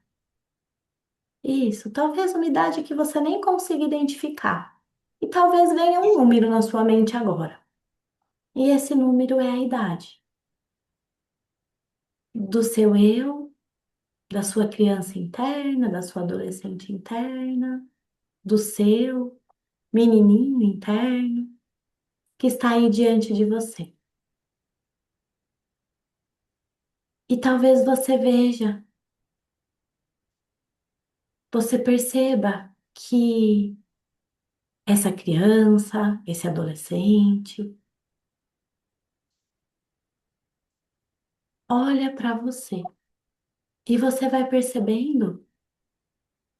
Isso, talvez uma idade que você nem consiga identificar. E talvez venha um número na sua mente agora. E esse número é a idade do seu eu, da sua criança interna, da sua adolescente interna, do seu menininho interno que está aí diante de você. E talvez você veja, você perceba que essa criança, esse adolescente, olha para você e você vai percebendo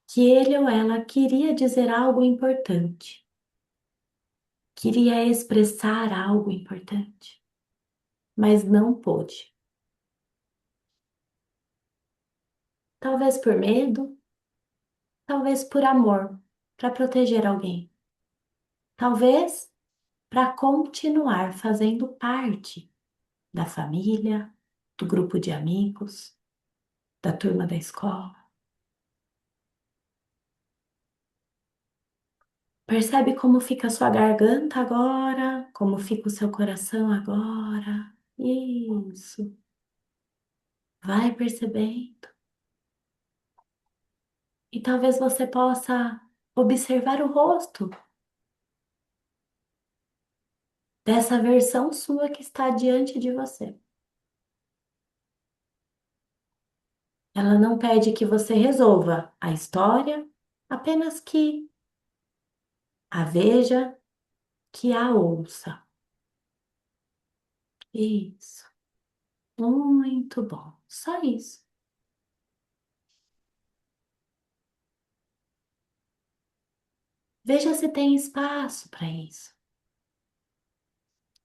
que ele ou ela queria dizer algo importante, queria expressar algo importante, mas não pôde. Talvez por medo, talvez por amor, para proteger alguém, talvez para continuar fazendo parte da família, do grupo de amigos, da turma da escola. Percebe como fica a sua garganta agora? Como fica o seu coração agora? Isso. Vai percebendo. E talvez você possa observar o rosto dessa versão sua que está diante de você. Ela não pede que você resolva a história, apenas que a veja, que a ouça. Isso. Muito bom. Só isso. Veja se tem espaço para isso.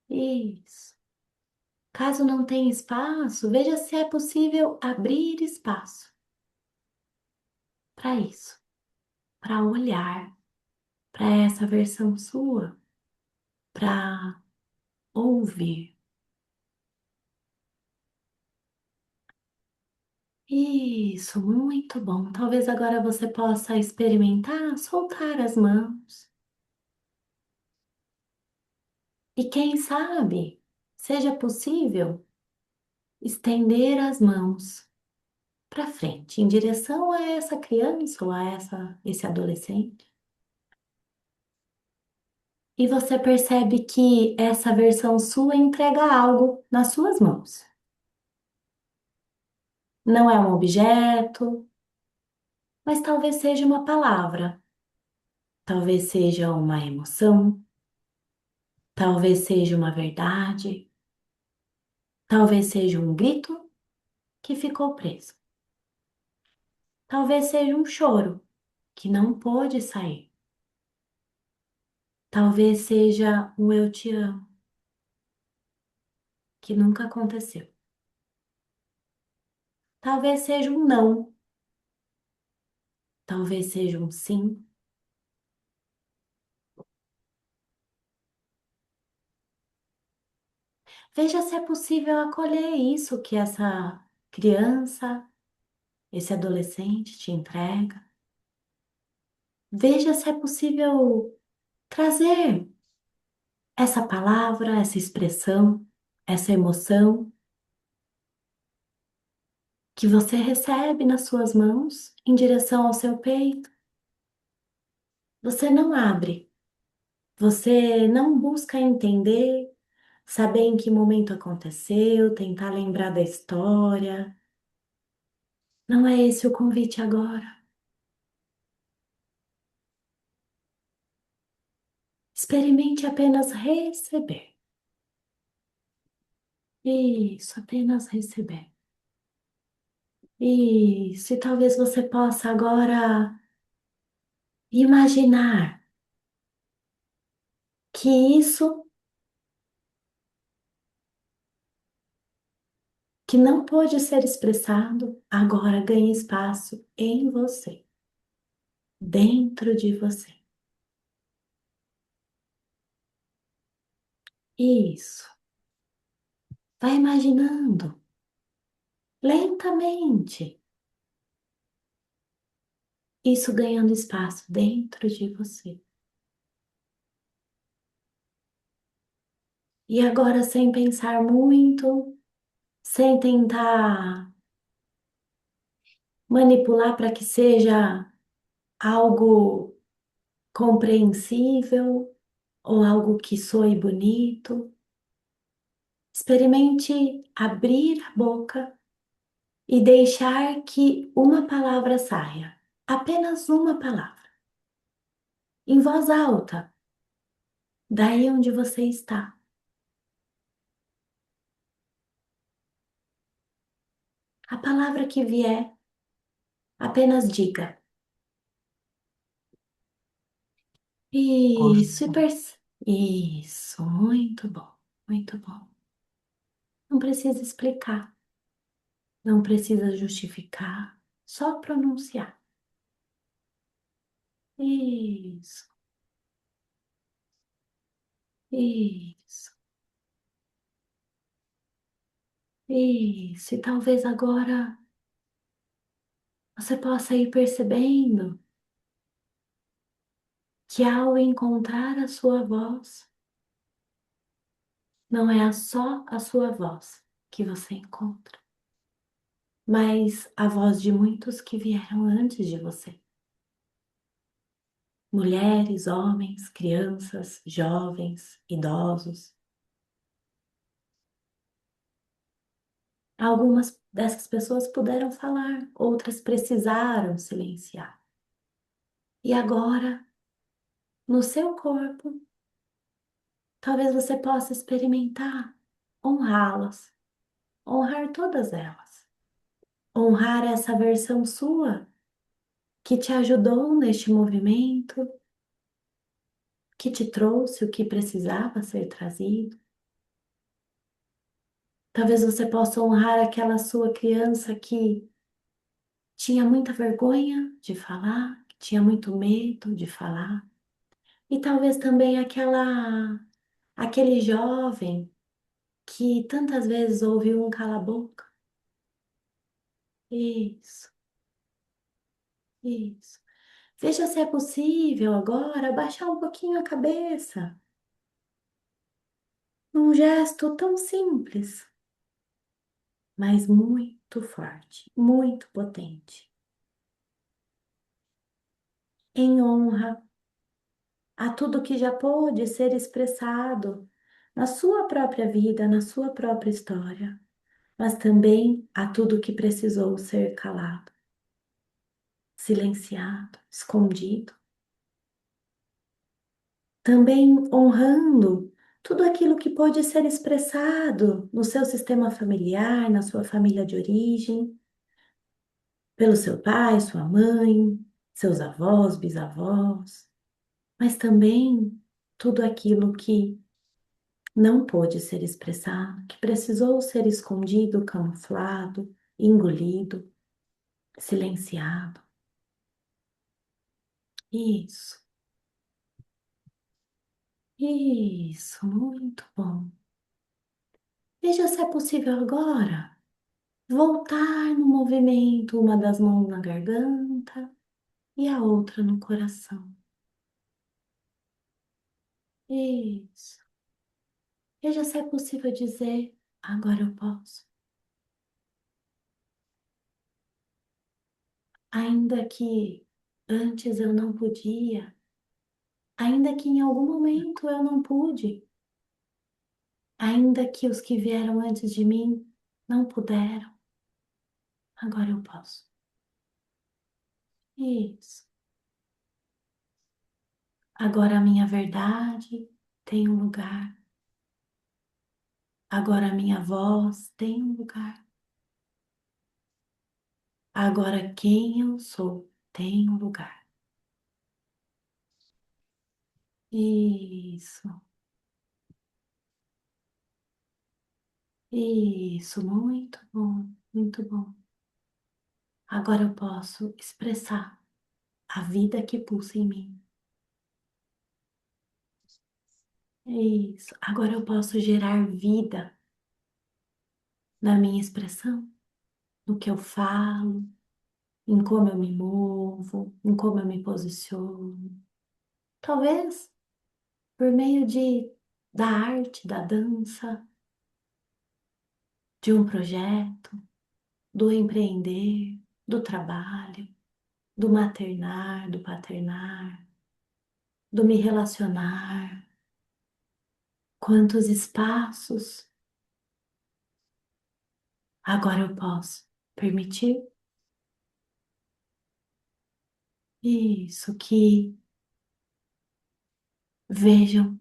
Isso. Caso não tenha espaço, veja se é possível abrir espaço para isso, para olhar para essa versão sua, para ouvir. Isso, muito bom. Talvez agora você possa experimentar soltar as mãos. E quem sabe seja possível estender as mãos para frente, em direção a essa criança ou a esse adolescente. E você percebe que essa versão sua entrega algo nas suas mãos. Não é um objeto, mas talvez seja uma palavra, talvez seja uma emoção, talvez seja uma verdade, talvez seja um grito que ficou preso, talvez seja um choro que não pôde sair, talvez seja um eu te amo que nunca aconteceu, talvez seja um não, talvez seja um sim. Veja se é possível acolher isso que essa criança, esse adolescente te entrega. Veja se é possível trazer essa palavra, essa expressão, essa emoção que você recebe nas suas mãos em direção ao seu peito. Você não abre, você não busca entender, saber em que momento aconteceu, tentar lembrar da história. Não é esse o convite agora. Experimente apenas receber. Isso, apenas receber. Isso, e talvez você possa agora imaginar que isso que não pôde ser expressado agora ganha espaço em você, dentro de você. Isso. Vai imaginando lentamente isso ganhando espaço dentro de você. E agora, sem pensar muito, sem tentar manipular para que seja algo compreensível ou algo que soe bonito, experimente abrir a boca e deixar que uma palavra saia, apenas uma palavra, em voz alta, daí onde você está. A palavra que vier, apenas diga. Isso, Gosto. Isso, muito bom, muito bom. Não precisa explicar, não precisa justificar, só pronunciar. Isso, isso, isso. E talvez agora você possa ir percebendo que ao encontrar a sua voz, não é só a sua voz que você encontra, mas a voz de muitos que vieram antes de você. Mulheres, homens, crianças, jovens, idosos. Algumas dessas pessoas puderam falar, outras precisaram silenciar. E agora, no seu corpo, talvez você possa experimentar honrá-las, honrar todas elas, honrar essa versão sua que te ajudou neste movimento, que te trouxe o que precisava ser trazido. Talvez você possa honrar aquela sua criança que tinha muita vergonha de falar, que tinha muito medo de falar. E talvez também aquele jovem que tantas vezes ouviu um cala-boca. Isso, isso. Veja se é possível agora baixar um pouquinho a cabeça, num gesto tão simples, mas muito forte, muito potente, em honra a tudo que já pôde ser expressado na sua própria vida, na sua própria história, mas também a tudo que precisou ser calado, silenciado, escondido. Também honrando tudo aquilo que pôde ser expressado no seu sistema familiar, na sua família de origem, pelo seu pai, sua mãe, seus avós, bisavós, mas também tudo aquilo que não pôde ser expressado, que precisou ser escondido, camuflado, engolido, silenciado. Isso, isso, muito bom. Veja se é possível agora voltar no movimento, uma das mãos na garganta e a outra no coração. Isso. Veja se é possível dizer, agora eu posso. Ainda que antes eu não podia, ainda que em algum momento eu não pude, ainda que os que vieram antes de mim não puderam, agora eu posso. Isso. Agora a minha verdade tem um lugar. Agora a minha voz tem um lugar. Agora quem eu sou tem um lugar. Isso. Isso, muito bom, muito bom. Agora eu posso expressar a vida que pulsa em mim. Isso. Agora eu posso gerar vida na minha expressão, no que eu falo, em como eu me movo, em como eu me posiciono. Talvez por meio da arte, da dança, de um projeto, do empreender, do trabalho, do maternar, do paternar, do me relacionar. Quantos espaços agora eu posso permitir isso, que vejam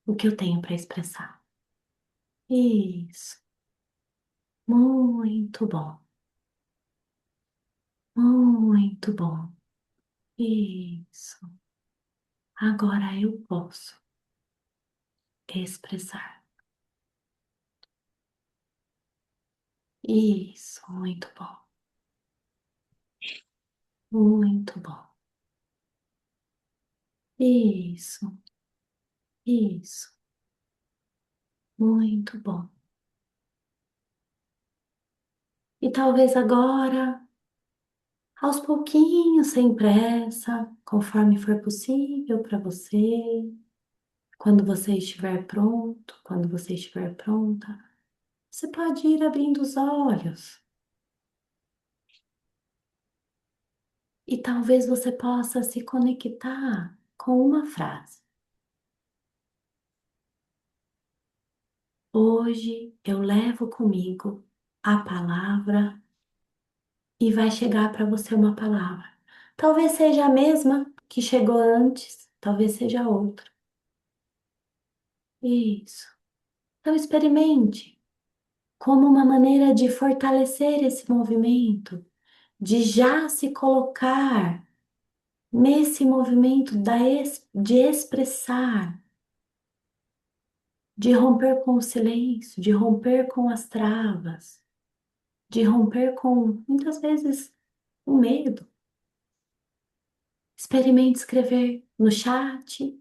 o que eu tenho para expressar. Isso, muito bom, muito bom. Isso, agora eu posso expressar. Isso, muito bom, muito bom. Isso, isso, muito bom. E talvez agora, aos pouquinhos, sem pressa, conforme for possível para você, quando você estiver pronto, quando você estiver pronta, você pode ir abrindo os olhos e talvez você possa se conectar com uma frase. Hoje eu levo comigo a palavra e vai chegar para você uma palavra. Talvez seja a mesma que chegou antes, talvez seja outra. Isso. Então experimente como uma maneira de fortalecer esse movimento, de já se colocar nesse movimento de expressar, de romper com o silêncio, de romper com as travas, de romper com, muitas vezes, o medo. Experimente escrever no chat,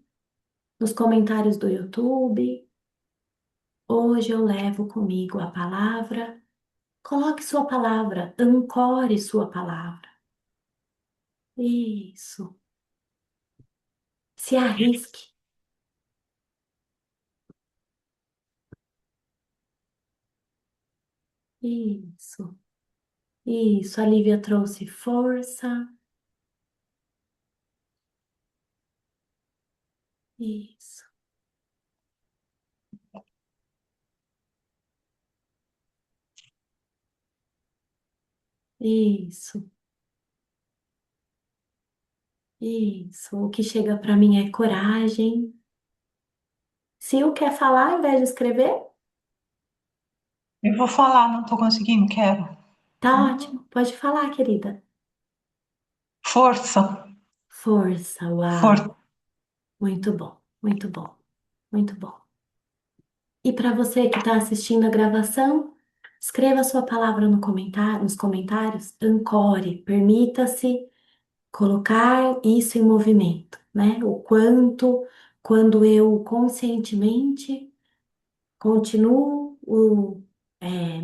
nos comentários do YouTube. Hoje eu levo comigo a palavra. Coloque sua palavra, ancore sua palavra. Isso. Se arrisque. Isso. Isso. A Lívia trouxe força. Isso. Isso. Isso. O que chega para mim é coragem. Se o quer falar ao invés de escrever, Eu vou falar, não estou conseguindo, quero. tá ótimo. Pode falar, querida. Força, Força, força. uau. Muito bom, muito bom, muito bom. E para você que está assistindo a gravação, escreva a sua palavra no comentário, nos comentários, ancore, permita-se colocar isso em movimento, né? O quanto, quando eu conscientemente continuo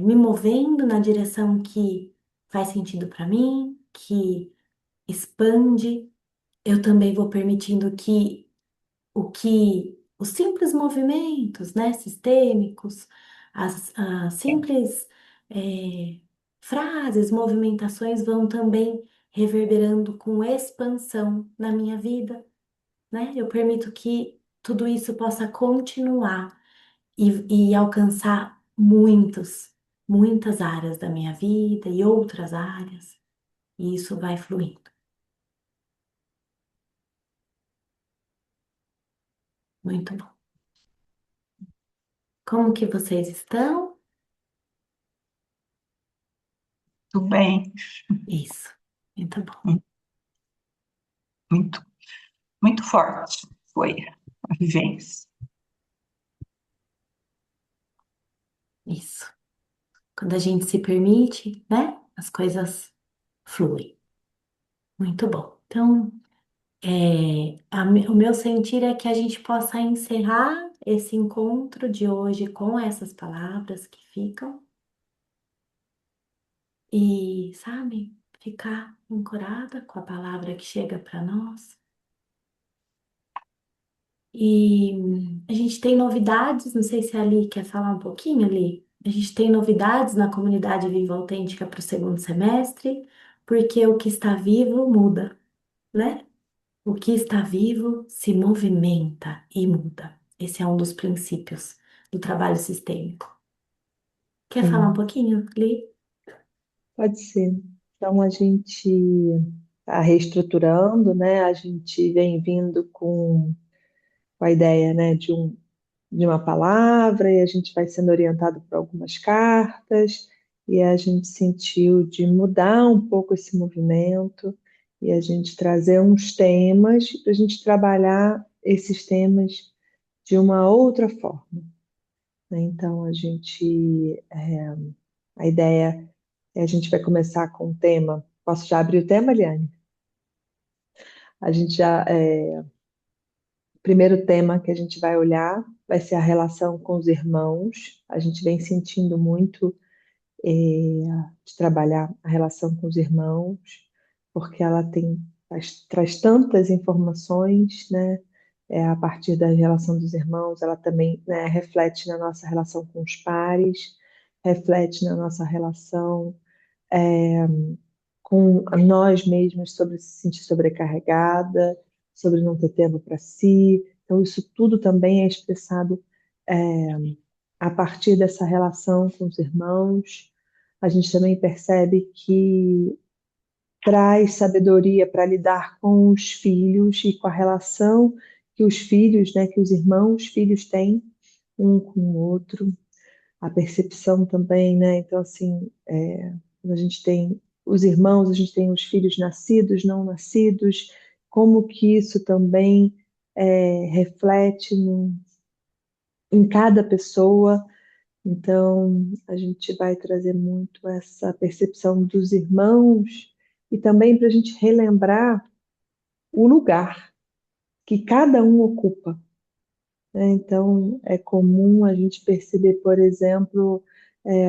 me movendo na direção que faz sentido para mim, que expande, eu também vou permitindo que os simples movimentos, né, sistêmicos, as simples frases, movimentações vão também reverberando com expansão na minha vida, né? Eu permito que tudo isso possa continuar e alcançar muitas áreas da minha vida e outras áreas, e isso vai fluindo. Muito bom. Como que vocês estão? Tudo bem. Isso. Muito bom. Muito, muito forte foi a vivência. Isso. Quando a gente se permite, né? As coisas fluem. Muito bom. Então, o meu sentir é que a gente possa encerrar esse encontro de hoje com essas palavras que ficam e, sabe, ficar ancorada com a palavra que chega para nós. E a gente tem novidades, não sei se a Ali quer falar um pouquinho, Ali. A gente tem novidades na comunidade Viva Autêntica para o segundo semestre, porque o que está vivo muda, né? O que está vivo se movimenta e muda. Esse é um dos princípios do trabalho sistêmico. Quer falar um Sim, pouquinho, Li? pode ser. Então, a gente está reestruturando, né? A gente vem vindo com a ideia, né, de uma palavra e a gente vai sendo orientado por algumas cartas e a gente sentiu de mudar um pouco esse movimento e a gente trazer uns temas para a gente trabalhar esses temas de uma outra forma, né? Então, a ideia é a gente vai começar com um tema. Posso já abrir o tema, Liane? A gente já, o primeiro tema que a gente vai olhar vai ser a relação com os irmãos. A gente vem sentindo muito de trabalhar a relação com os irmãos, porque ela traz tantas informações, né? A partir da relação dos irmãos, ela também, né, reflete na nossa relação com os pares, reflete na nossa relação com nós mesmos sobre se sentir sobrecarregada, sobre não ter tempo para si. Então, isso tudo também é expressado é, a partir dessa relação com os irmãos. A gente também percebe que traz sabedoria para lidar com os filhos e com a relação que os filhos, né, que os irmãos, filhos têm um com o outro, a percepção também, né? Então, assim, quando a gente tem os irmãos, a gente tem os filhos nascidos, não nascidos, como que isso também reflete em cada pessoa. Então, a gente vai trazer muito essa percepção dos irmãos e também para a gente relembrar o lugar que cada um ocupa, né? Então, é comum a gente perceber, por exemplo,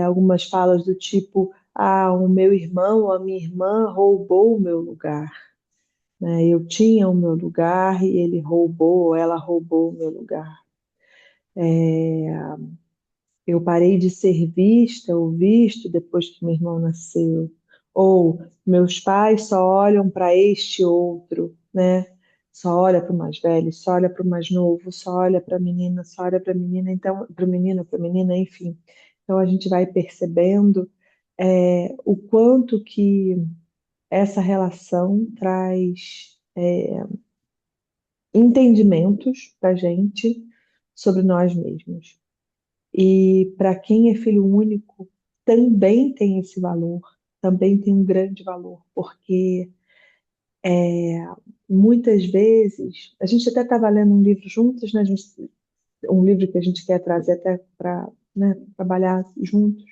algumas falas do tipo: ah, o meu irmão ou a minha irmã roubou o meu lugar, né? Eu tinha o meu lugar e ele roubou, ou ela roubou o meu lugar. Eu parei de ser vista ou visto depois que meu irmão nasceu. Ou meus pais só olham para este outro, né? Só olha para o mais velho, só olha para o mais novo, só olha para a menina, só olha para a menina, então para a menina, enfim. Então a gente vai percebendo o quanto que essa relação traz entendimentos para a gente sobre nós mesmos. E para quem é filho único, também tem esse valor, também tem um grande valor, porque muitas vezes, a gente até estava lendo um livro juntos, né? Um livro que a gente quer trazer até para, né, trabalhar juntos,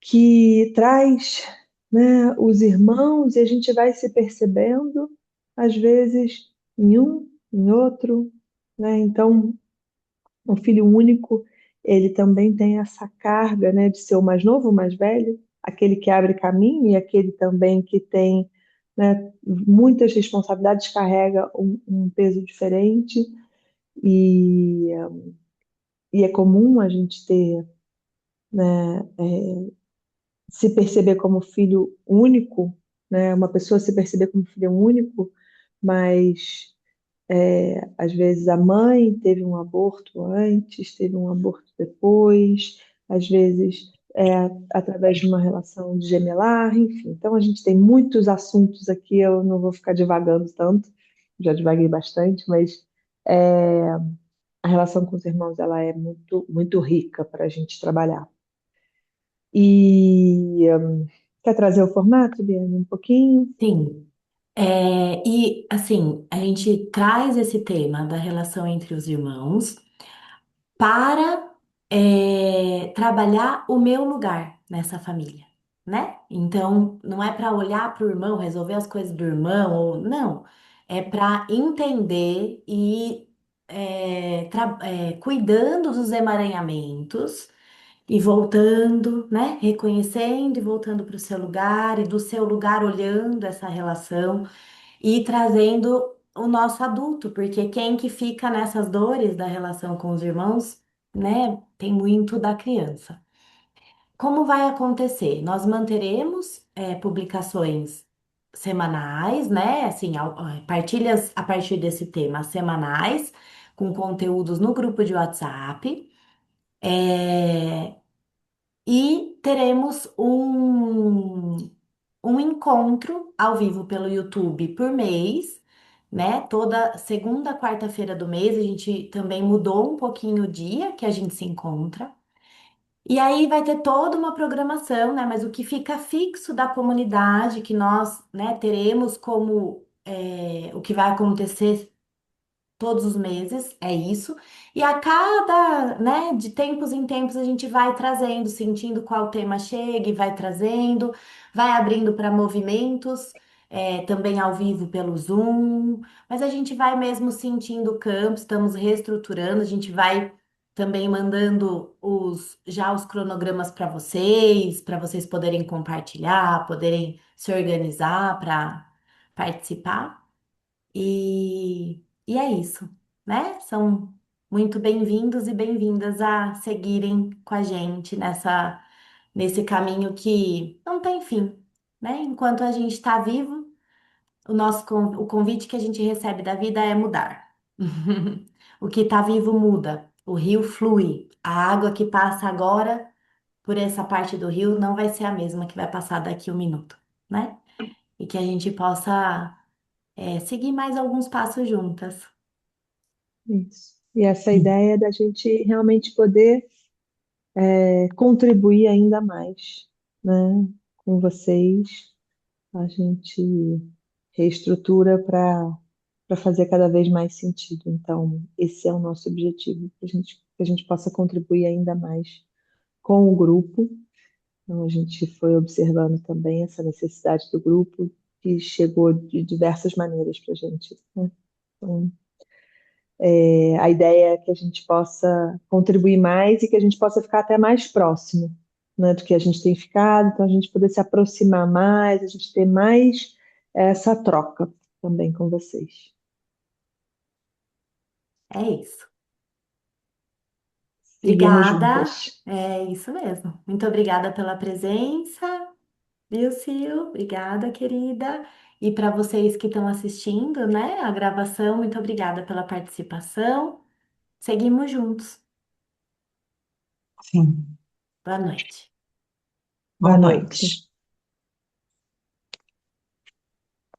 que traz, né, os irmãos e a gente vai se percebendo, às vezes, em um, em outro, né? Então, o filho único, ele também tem essa carga, né, de ser o mais novo, o mais velho, aquele que abre caminho e aquele também que tem, né, muitas responsabilidades, carrega um peso diferente e, e é comum a gente ter, né, se perceber como filho único, né, uma pessoa se perceber como filho único, mas às vezes a mãe teve um aborto antes, teve um aborto depois, às vezes através de uma relação de gemelar, enfim. Então a gente tem muitos assuntos aqui, eu não vou ficar divagando tanto, já divaguei bastante, mas é, a relação com os irmãos ela é muito, muito rica para a gente trabalhar. E quer trazer o formato, Biane, um pouquinho? Sim. E assim, a gente traz esse tema da relação entre os irmãos para trabalhar o meu lugar nessa família, né? Então, não é para olhar para o irmão, resolver as coisas do irmão, ou não. É para entender e cuidando dos emaranhamentos e voltando, né? Reconhecendo e voltando para o seu lugar e do seu lugar olhando essa relação e trazendo o nosso adulto, porque quem que fica nessas dores da relação com os irmãos, né, tem muito da criança. Como vai acontecer? Nós manteremos publicações semanais, né, assim, partilhas a partir desse tema semanais, com conteúdos no grupo de WhatsApp. É, e teremos um encontro ao vivo pelo YouTube por mês, né? Toda segunda, quarta-feira do mês, a gente também mudou um pouquinho o dia que a gente se encontra. E aí vai ter toda uma programação, né? Mas o que fica fixo da comunidade, que nós, né, teremos como o que vai acontecer todos os meses, é isso. E a cada, né, de tempos em tempos a gente vai trazendo, sentindo qual tema chega e vai trazendo, vai abrindo para movimentos, também ao vivo pelo Zoom, mas a gente vai mesmo sentindo o campo, estamos reestruturando, a gente vai também mandando já os cronogramas para vocês poderem compartilhar, poderem se organizar para participar. E é isso, né? São muito bem-vindos e bem-vindas a seguirem com a gente nesse caminho que não tem fim, né? Enquanto a gente está vivo, o convite que a gente recebe da vida é mudar. O que está vivo muda, o rio flui, a água que passa agora por essa parte do rio não vai ser a mesma que vai passar daqui 1 minuto, né? E que a gente possa seguir mais alguns passos juntas. Isso. E essa ideia da gente realmente poder contribuir ainda mais, né, com vocês, a gente reestrutura para fazer cada vez mais sentido. Então, esse é o nosso objetivo, para a gente que a gente possa contribuir ainda mais com o grupo. Então, a gente foi observando também essa necessidade do grupo, que chegou de diversas maneiras para a gente, né? Então, a ideia é que a gente possa contribuir mais e que a gente possa ficar até mais próximo, né, do que a gente tem ficado, então a gente poder se aproximar mais, a gente ter mais essa troca também com vocês. É isso. Seguimos Obrigada. juntas. É isso mesmo. Muito obrigada pela presença, viu, Sil? Obrigada, querida. E para vocês que estão assistindo, né, a gravação, muito obrigada pela participação. Seguimos juntos. Sim. Boa noite. Boa Boa noite. noite.